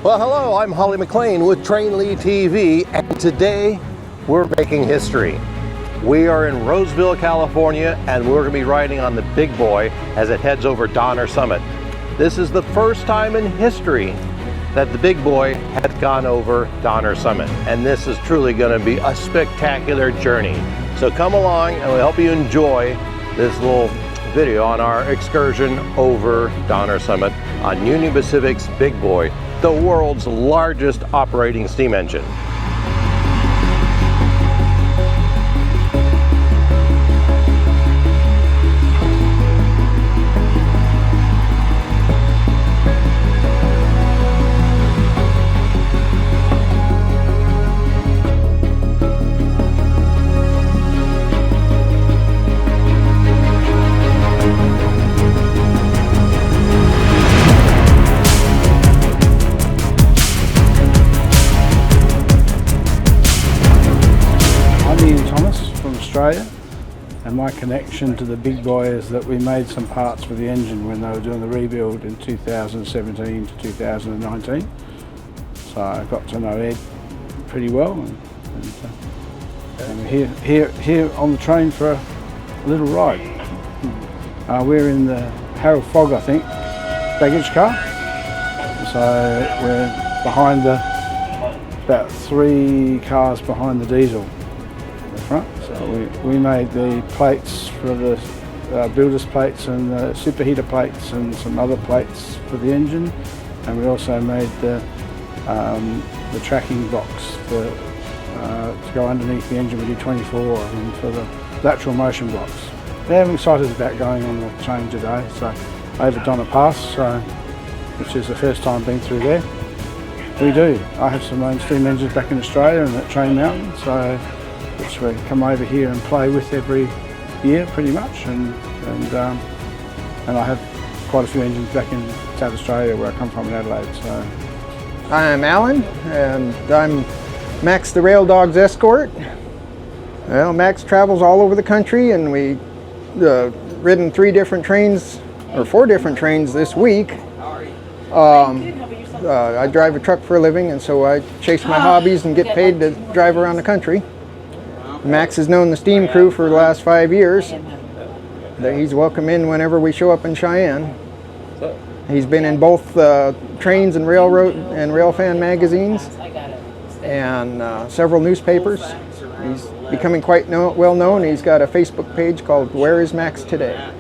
Well, hello, I'm Hawley MacLean with Trainly TV, and today we're making history. We are in Roseville, California, and we're going to be riding on the Big Boy as it heads over Donner Summit. This is the first time in history that the Big Boy has gone over Donner Summit, and this is truly going to be a spectacular journey. So come along and we'll help you enjoy this little video on our excursion over Donner Summit on Union Pacific's Big Boy, the world's largest operating steam engine. And my connection to the Big Boy is that we made some parts for the engine when they were doing the rebuild in 2017 to 2019. So I got to know Ed pretty well, and here on the train for a little ride. We're in the Harold Fogg, I think, baggage car. So we're behind about 3 cars behind the diesel in the front. So we made the plates for the builder's plates and the superheater plates and some other plates for the engine, and we also made the tracking box to go underneath the engine. We did 24 of them for the lateral motion blocks. Yeah, I'm excited about going on the train today. So over Donner Pass, which is the first time being through there. We do. I have some own steam engines back in Australia and at Train Mountain, so which we come over here and play with every year pretty much, and I have quite a few engines back in South Australia where I come from in Adelaide. So I'm Alan, and I'm Max the Rail Dog's escort. Well, Max travels all over the country, and we ridden 3 different trains, or 4 different trains this week. I drive a truck for a living, and so I chase my hobbies and get paid to drive around the country. Max has known the steam crew for the last 5 years. He's welcome in whenever we show up in Cheyenne. He's been in both trains and railroad and railfan magazines and several newspapers. He's becoming quite well known. He's got a Facebook page called Where is Max Today?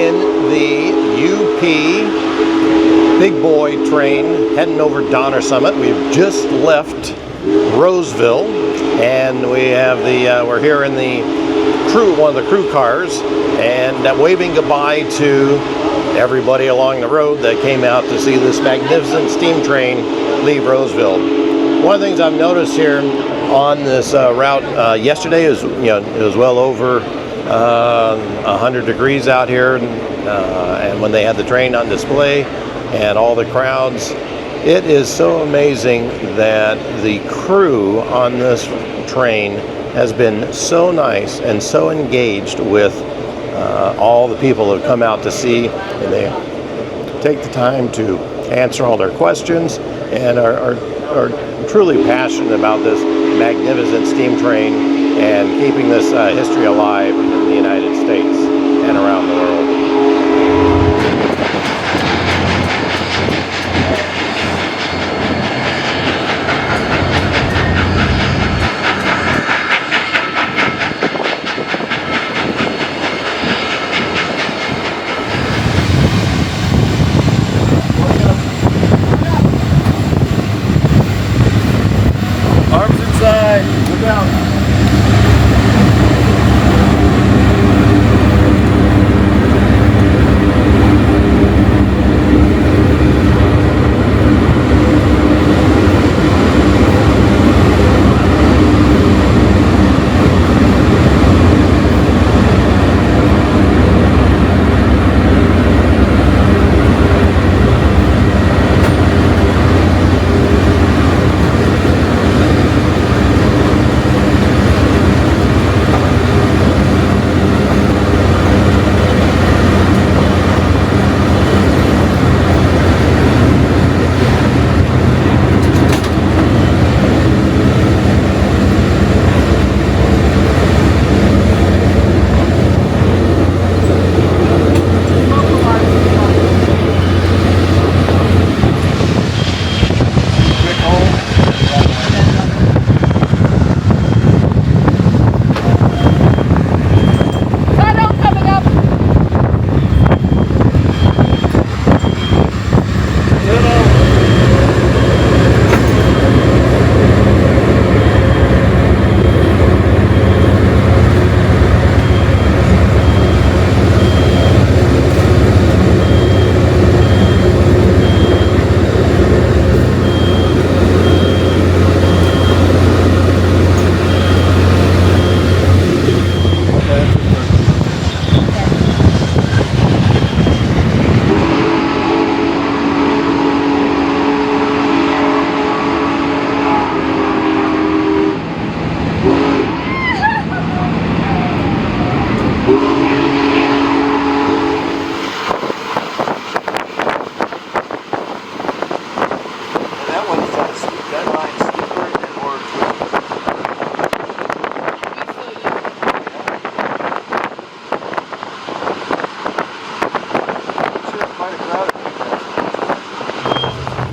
in the UP Big Boy train heading over Donner Summit. We've just left Roseville, and we have we're here in the crew, one of the crew cars, and waving goodbye to everybody along the road that came out to see this magnificent steam train leave Roseville. One of the things I've noticed here on this route yesterday is, it was well over 100 degrees out here, and when they had the train on display and all the crowds, it is so amazing that the crew on this train has been so nice and so engaged with all the people who have come out to see, and they take the time to answer all their questions and are truly passionate about this magnificent steam train and keeping this history alive in the United States and around the world. Arms inside. Look out.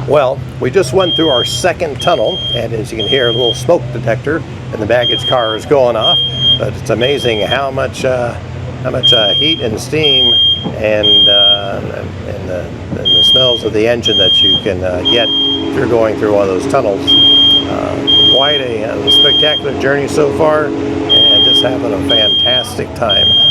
Well, we just went through our second tunnel, and as you can hear, a little smoke detector in the baggage car is going off. But it's amazing how much heat and steam and the smells of the engine that you can get if you're going through one of those tunnels. Quite a spectacular journey so far, and just having a fantastic time.